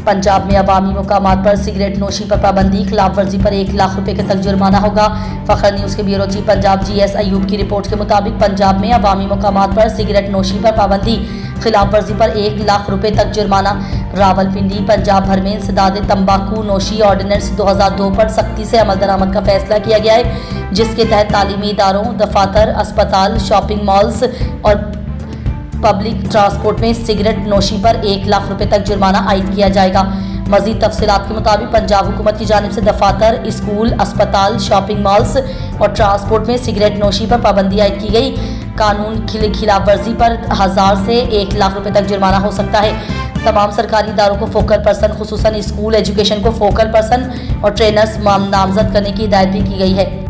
पंजाब में अवामी मकामात पर सिगरेट नोशी पर पाबंदी, खिलाफ वर्जी पर 1 लाख रुपए के तक जुर्माना होगा। फखर न्यूज़ के bureau chief Punjab GS Ayub की रिपोर्ट के मुताबिक पंजाब में अवामी मकामात पर सिगरेट नोशी पर पाबंदी, खिलाफ वर्जी पर 1 लाख रुपए तक जुर्माना। रावलपिंडी पंजाब भर में इंसदाद तम्बाकू नोशी ऑर्डीनेंस 2002 पर सख्ती से अमलदरामद का फैसला किया गया है, जिसके तहत तालीमी इदारों, दफातर, अस्पताल, शॉपिंग, मॉल्स और पब्लिक ट्रांसपोर्ट में सिगरेट नोशी पर 1 लाख रुपए तक जुर्माना आयद किया जाएगा। मजीद तफसीलात के मुताबिक पंजाब हुकूमत की जानिब से दफातर, स्कूल, अस्पताल, शॉपिंग मॉल्स और ट्रांसपोर्ट में सिगरेट नोशी पर पाबंदी आयद की गई। कानून खिलाफ वर्जी पर 1000 से 1 लाख रुपए तक जुर्माना हो सकता है। तमाम सरकारी इदारों को फोकल पर्सन, खुसूसन स्कूल एजुकेशन को फोकल पर्सन और ट्रेनर्स नामजद करने की हिदायत भी की गई है।